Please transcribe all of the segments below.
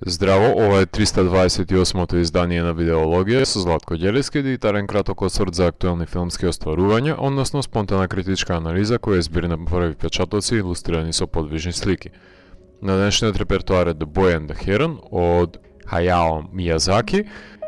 Здраво, ова е 328-то издание на Видеологија со Златко Ѓелевски, дигитален краток осврт за актуелни филмски остварувања, односно спонтана критичка анализа која е збир на први печатоци илустрирани со подвижни слики. На денешниот репертоар е The Boy and the Heron од Хајао Мијазаки,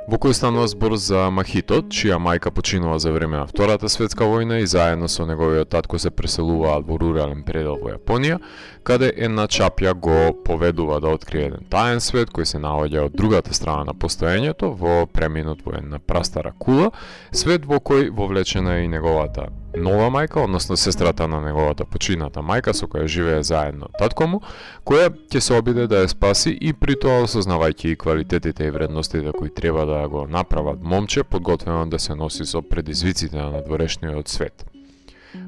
во кој станува збор за Махито, чија мајка починува за време на Втората светска војна и заедно со неговиот татко се преселуваат во рурален предел во Јапонија, каде една чапја го поведува да открие еден таен свет кој се наоѓа од другата страна на постоењето во преминут во една прастара кула, свет во кој вовлечена е и неговата нова мајка, односно сестрата на неговата почината мајка со која живее заедно татко му, која ќе се обиде да ја спаси и при тоа осознавајќи и квалитетите и вредностите кои треба да го направат момче подготвено да се носи со предизвиците на надворешниот свет.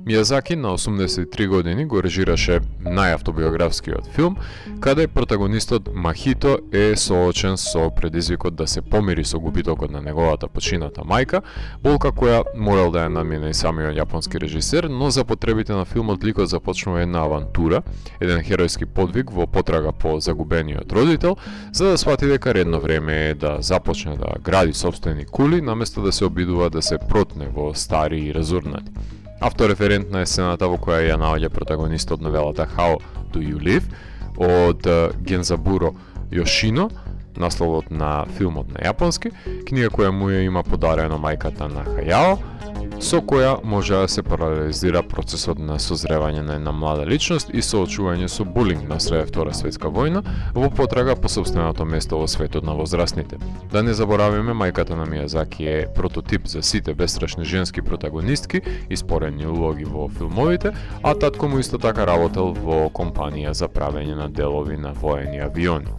Мијазаки на 83 години го режираше најавтобиографскиот филм, каде протагонистот Махито е соочен со предизвикот да се помири со губитокот на неговата почината мајка, болка која морал да ја намине и самиот јапонски режисер, но за потребите на филмот ликот започнува една авантура, еден херојски подвиг во потрага по загубениот родител, за да свати дека редно време е да започне да гради собствени кули, наместо да се обидува да се протне во стари и разурнати. Автореферентна е сцената во која ја наоѓа протагонистот новелата How Do You Live од Гензабуро Јошино, насловот на филмот на јапонски, книга која му ја има подарено мајката на Хајао, со која може да се паралелизира процесот на созревање на една млада личност и соочување со булинг насред Втора светска војна во потрага по собственото место во светот на возрастните. Да не заборавиме, мајката на Мијазаки е прототип за сите бестрашни женски протагонистки и спорени улоги во филмовите, а татко му исто така работел во компанија за правење на делови на воени авиони.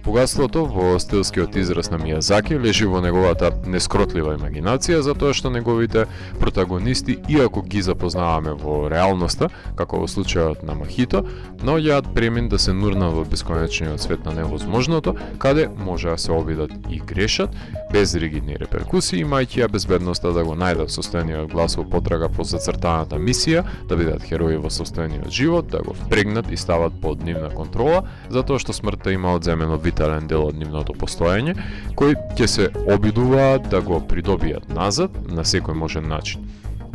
Богатството во стилскиот израз на Мијазаки лежи во неговата нескротлива имагинација, затоа што неговите протагонисти, иако ги запознаваме во реалноста, како во случајот на Махито, наоѓаат премин да се нурнат во бесконечниот свет на невозможното, каде може да се обидат и грешат, без ригидни реперкусии, имајќи ја безбедноста да го најдат состојниот глас во потрага по зацртаната мисија, да бидат херои во состојниот живот, да го впрегнат и стават под нивна контрола, затоа што смртта има одземено витален дел од нивното постоење, кој ќе се обидуваат да го придобијат назад на секој можен начин.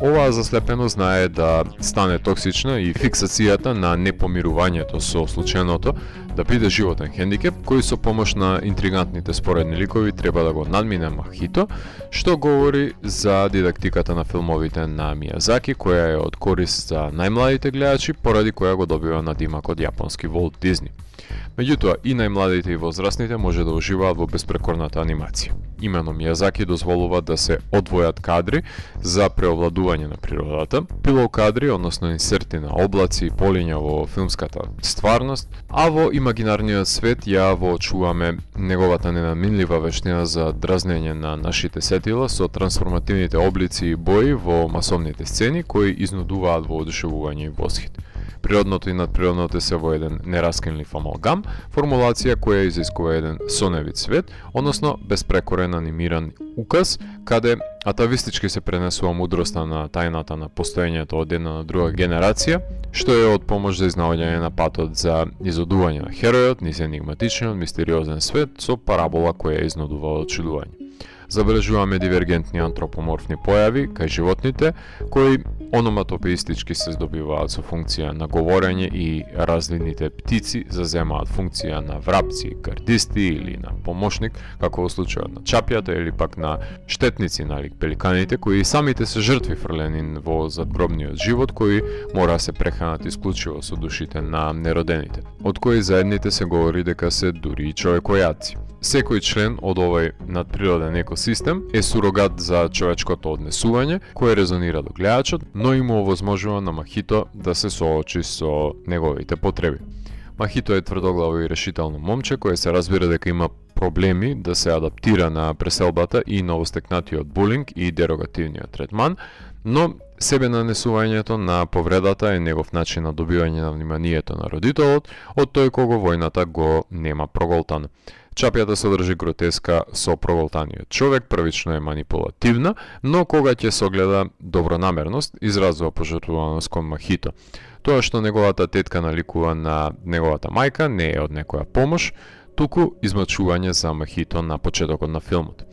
Оваа заслепеност знае да стане токсична и фиксацијата на непомирувањето со случајното да биде животен хендикеп, кој со помош на интригантните споредни ликови треба да го надмине Махито, што говори за дидактиката на филмовите на Мијазаки, која е од корист за најмладите гледачи, поради која го добива надимакот јапонски Волт Дизни. Меѓутоа, и најмладите и возрастните може да уживаат во беспрекорната анимација. Имено Мијазаки дозволува да се одвојат кадри за преовладување на природата, било кадри, односно инсерти на облаци и полиња во филмската стварност, а во имагинарниот свет ја воочуваме неговата ненаминлива вештина за дразнење на нашите сетила со трансформативните облици и бои во масовните сцени кои изнудуваат во одушевување и восхит. Природното и надприродното се во еден нераскинлив амалгам, формулација која изискува еден соневит свет, односно безпрекорен анимиран указ, каде атавистички се пренесува мудроста на тајната на постоењето од една на друга генерација, што е од помош за изнаоѓање на патот за изодување на херојот низ енигматичниот, мистериозен свет со парабола која изнудува од чудување. Забележуваме дивергентни антропоморфни појави кај животните, кои ономатопеистички се здобиваат со функција на говорење и разлидните птици заземаат функција на врапци, гардисти или на помошник, како во случајот на чапјата или пак на штетници налик пеликаните, кои самите се жртви фрлени во задгробниот живот, кои мора да се прехранат исклучиво со душите на неродените, од кои заедните се говори дека се дури и човекојаци. Секој член од овој надприроден екосистем е сурогат за човечкото однесување, кое резонира до гледачот, но и му овозможува на Махито да се соочи со неговите потреби. Махито е тврдоглаво и решително момче кое се разбира дека има проблеми да се адаптира на преселбата и новостекнатиот булинг и дерогативниот третман, но себе нанесувањето на повредата е негов начин на добивање на вниманието на родителот, од тој кого војната го нема проголтан. Чапјата содржи гротеска со проголтаниот човек, првично е манипулативна, но кога ќе се огледа добронамерност, изразува пожртвуваност кон Махито. Тоа што неговата тетка наликува на неговата мајка не е од некоја помош, туку измачување за махито на почетокот на филмот.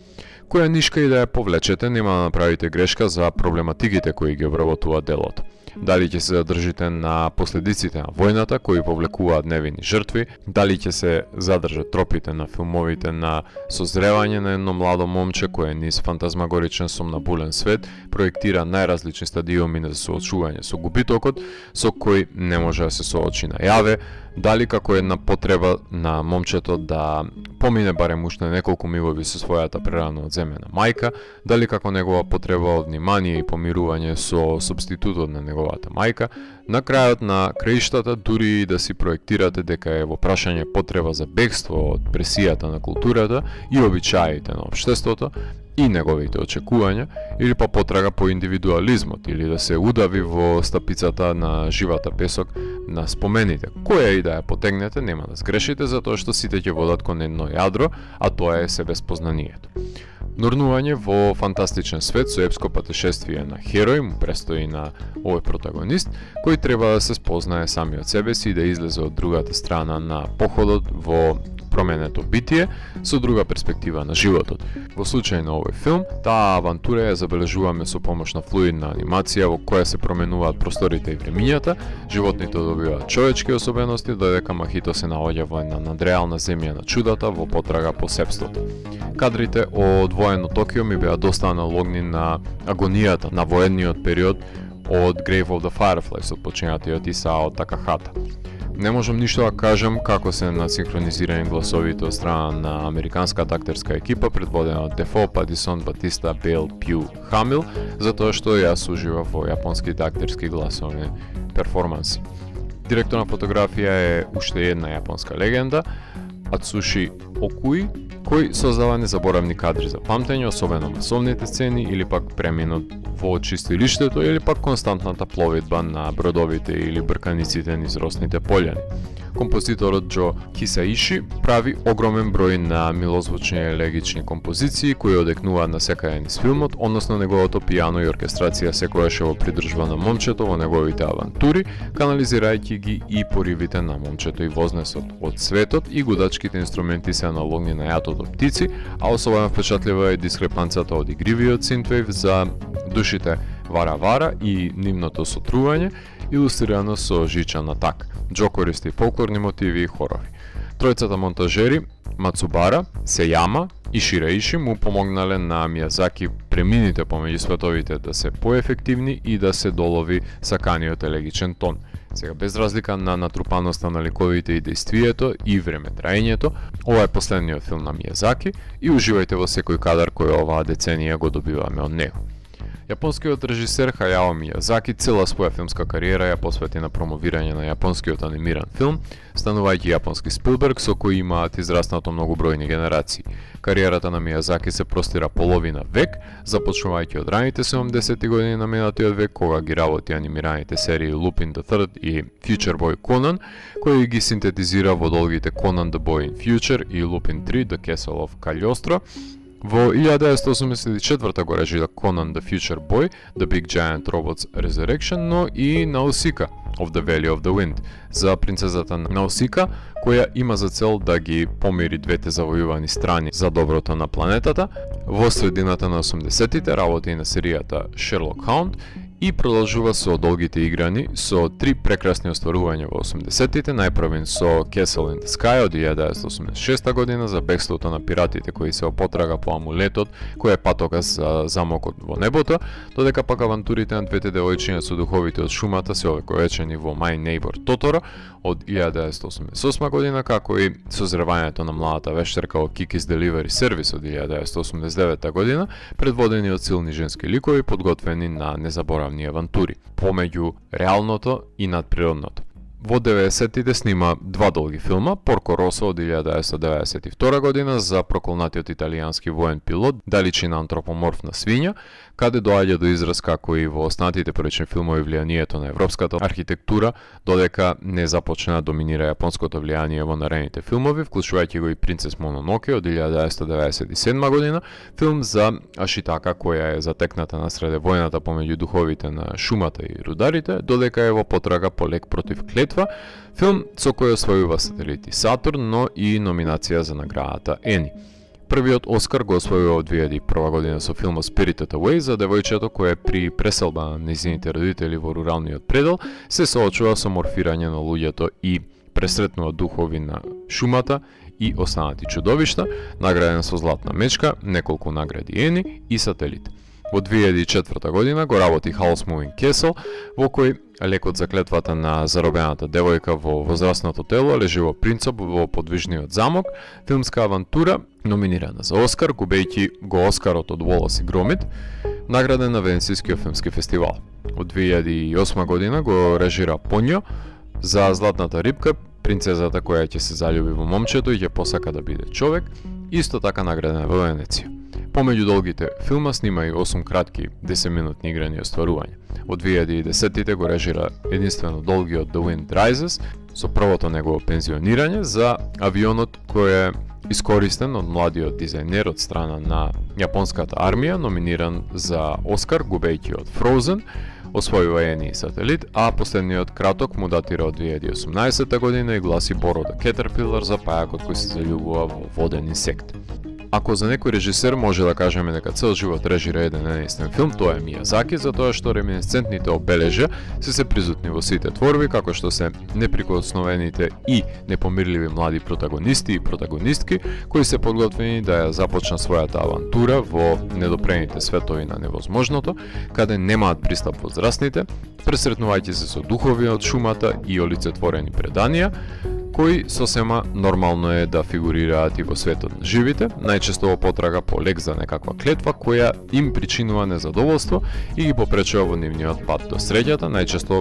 Која нишка и да ја повлечете, нема да направите грешка за проблематиките кои ги обработува делото. Дали ќе се задржите на последиците на војната кои повлекуваат невини жртви, дали ќе се задржат тропите на филмовите на созревање на едно младо момче кое низ фантазмагоричен сомнабулен свет проектира најразлични стадиуми за соочување со губитокот со кој не може да се соочи најаве, дали како една потреба на момчето да помине барем уште неколку милови со својата прерано одземена мајка, дали како негова потреба од внимание и помирување со субститутот на неговата мајка, на крајот на краиштата дури и да си проектирате дека е во прашање потреба за бегство од пресијата на културата и обичаите на општеството и неговите очекувања, или па потрага по индивидуализмот, или да се удави во стапицата на живата песок на спомените. Која и да ја потегнете, нема да сгрешите, затоа што сите ќе водат кон едно јадро, а тоа е себеспознанието. Нурнување во фантастичен свет со епско патешествие на херој му престои на овој протагонист, кој треба да се спознае сами од себе си и да излезе од другата страна на походот во променето битие со друга перспектива на животот. Во случај на овој филм, таа авантура ја забележуваме со помош на флуидна анимација во која се променуваат просторите и времињата, животните добиваат човечки особености, додека махито се наоѓа во една надреална земја на чудата во потрага по сепството. Кадрите од воено Токио ми беа доста аналогни на агонијата на военниот период од Grave of the Fireflies од починатиот Исао Такахата. Не можам ништо да кажам како се насинхронизирани гласовите од страна на американската актерска екипа предводена од Дефо, Падисон, Батиста, Бейл, Пју, Хамил, затоа што јас уживав во јапонските актерски гласовни перформанси. Директор на фотографија е уште една јапонска легенда, Ацуши Окуи, кој создава незаборавни кадри за памтење, особено масовните сцени или пак преминот во чистилиштето или пак константната пловидба на бродовите или брканиците низ росните пољани. Композиторот Џо Кисаиши прави огромен број на милозвучни елегични композиции кои одекнуваат на секаде низ филмот, односно неговото пијано и оркестрација секогаш е во придржба на момчето во неговите авантури, канализирајќи ги и поривите на момчето и вознесот од светот, и гудачките инструменти се аналогни на јатото птици, а особено впечатлива е дискрепанцата од игривиот синтвейв за душите Вара-Вара и нивното сотрување, илустрирано со жичен атак. Џо користи фолклорни мотиви и хорови. Тројцата монтажери, Мацубара, Сејама и Шираиши му помогнале на Мијазаки премините помеѓу световите да се поефективни и да се долови саканиот елегичен тон. Сега, без разлика на натрупаноста на ликовите и дејствието и времетраењето, ова е последниот филм на Мијазаки и уживајте во секој кадар кој оваа деценија го добиваме од него. Јапонскиот режисер Хајао Мијазаки цела своја филмска кариера ја посвети на промовирање на јапонскиот анимиран филм, станувајќи јапонски Спилберг со кој имаат израснато многу бројни генерации. Кариерата на Мијазаки се простира половина век, започнувајќи од раните 70-ти години на минатиот век, кога ги работи анимираните серии Lupin the Third и Future Boy Conan, кој ги синтетизира во долгите Conan the Boy in Future и Lupin 3 The Castle of Cagliostro. Во 1984 го режира Conan the Future Boy, The Big Giant Robots Resurrection, но и Наусика of the Valley of the Wind, за принцезата Наусика, која има за цел да ги помири двете завојувани страни за доброто на планетата. Во средината на 80-тите работи на серијата Sherlock Holmes и продолжува со долгите играни со три прекрасни остварувања во 80-тите, најпрвен со Castle in the Sky од 1986 година за бегството на пиратите кои се опотрага по амулетот кој е патоказ за замокот во небото, додека пак авантурите на двете девојчиња со духовите од шумата се овековечени во My Neighbor Totoro од 1988 година, како и созревањето на младата вештерка во Kiki's Delivery Service од 1989 година, предводени од силни женски ликови подготвени на незаборавни авантури, помеѓу реалното и надприродното. Во 90-тите снима два долги филма, Порко Росо од 1992 година за проколнатиот италијански воен пилот, даличина антропоморфна свиња, каде доаѓа до израз како и во останатите прилични филмови влијанието на европската архитектура, додека не започна да доминира јапонското влијание во наредните филмови, вклучувајќи го и Принцес Мононоке од 1997 година, филм за Ашитака која е затекната насреде војната помеѓу духовите на шумата и рударите, додека е во потрага по лек против клетки клетва, филм со кој освојува сателити Сатурн, но и номинација за наградата Ени. Првиот Оскар го освојува од 2001 година со филмот Spirited Away за девојчето кое при преселба на нејзините родители во руралниот предел се соочува со морфирање на луѓето и пресретнува духови на шумата и останати чудовишта, награден со Златна мечка, неколку награди Ени и Сателит. Во 2004 година го работи Howl's Moving Castle, во кој лекот за клетвата на заробената девојка во возрастното тело лежи во принцип во подвижниот замок, филмска авантура, номинирана за Оскар, губејќи го Оскарот од Wallace и Громит, награден на Венецискиот филмски фестивал. Од 2008 година го режира Понјо за Златната рибка, принцезата која ќе се залюби во момчето и ќе посака да биде човек, исто така наградена во Венеција. Помеѓу долгите филма снима и 8 кратки 10-минутни играни остварувања. Од 2010-тите го режира единствено долгиот The Wind Rises, со првото негово пензионирање за авионот кој е искористен од младиот дизајнер од страна на јапонската армија, номиниран за Оскар, губејќи од Frozen, освојува Ени и Сателит, а последниот краток му датира од 2018 година и гласи Boro the Caterpillar за пајакот кој се заљубува во воден инсект. Ако за некој режисер може да кажеме дека цел живот режира еден единствен филм, тоа е Мијазаки, затоа што реминесцентните обележја се присутни во сите творби, како што се неприкосновените и непомирливи млади протагонисти и протагонистки, кои се подготвени да ја започнат својата авантура во недопрените светови на невозможното, каде немаат пристап возрастните, пресретнувајќи се со духови од шумата и олицетворени преданија, кои сосема нормално е да фигурираат и во светот на живите, најчесто во потрага по лек за некаква клетва која им причинува незадоволство и ги попречува во нивниот пат до среќата, најчесто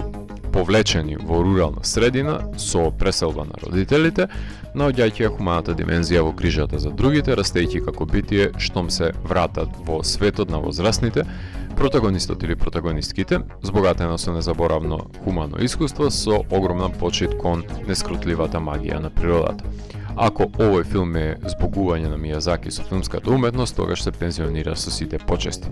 повлечени во рурална средина со преселба на родителите, наоѓајќи ја хуманата димензија во грижата за другите, растејќи како битие штом се вратат во светот на возрастните, протагонистот или протагонистките, збогатено со незаборавно хумано искуство со огромна почит кон нескрутливата магија на природата. Ако овој филм е збогување на Мијазаки со филмската уметност, тогаш се пензионира со сите почести.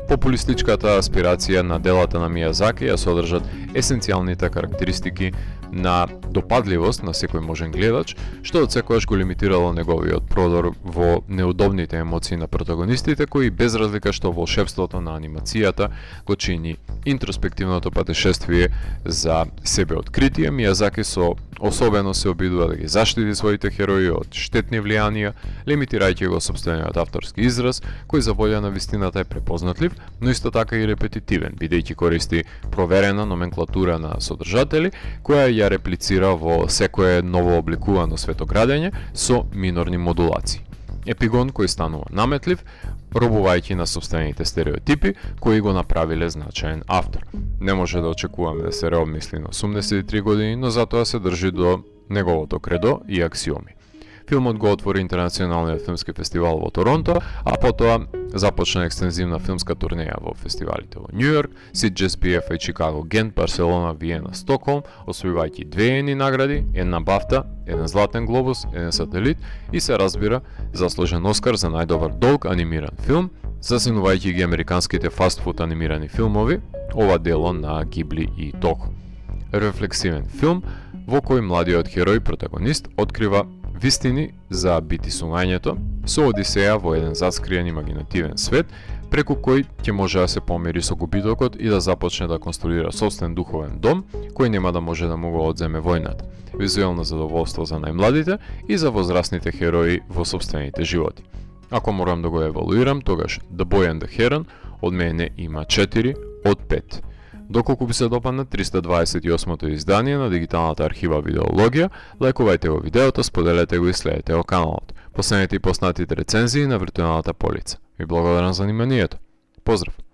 Популистичката аспирација на делата на Мијазаки ја содржат есенцијалните карактеристики на допадливост на секој можен гледач, што од секојаш го лимитирало неговиот продор во неудобните емоции на протагонистите, кои без разлика што волшебството на анимацијата го чини интроспективното патешествие за себеоткритие, Мијазаки со особено се обидува да ги заштити своите херои од штетни влијанија, лимитирајќи го сопствениот авторски израз, кој за волја на вистината е препознатлив, но исто така и репетитивен, бидејќи користи проверена номенклатура на содржатели, која ја реплицира во секое ново обликувано светоградење со минорни модулации. Епигон кој станува наметлив, робувајќи на сопствените стереотипи кои го направиле значаен автор. Не може да очекуваме да се реобмисли на 83 години, но затоа се држи до неговото кредо и аксиоми. Филмот го отвори Интернационалниот филмски фестивал во Торонто, а потоа започна екстензивна филмска турнеја во фестивалите во Њу Јорк, CGSPF, Чикаго, Гент, Барселона, Виена, Стокхолм, освојувајќи 2 Ени награди, една Бафта, еден Златен глобус, еден Сателит и се разбира заслужен Оскар за најдобар долг анимиран филм, засинувајќи ги американските фастфуд анимирани филмови, ова дело на Гибли и Toho. Рефлексивен филм во кој младиот херој протагонист открива вистини за битисувањето со одисеја во еден заскриен имагинативен свет, преку кој ќе може да се помири со губитокот и да започне да конструира собствен духовен дом, кој нема да може да му го одземе војната. Визуелно задоволство за најмладите и за возрастните херои во собствените животи. Ако морам да го евалуирам, тогаш The Boy and the Heron од мене има 4 од 5. Доколку би се допадна 328-то издание на дигиталната архива Видеологија, лајкувајте го видеото, споделете го и следете го каналот. Последете и поснатите рецензии на виртуелната полица. Ви благодарам за вниманието. Поздрав!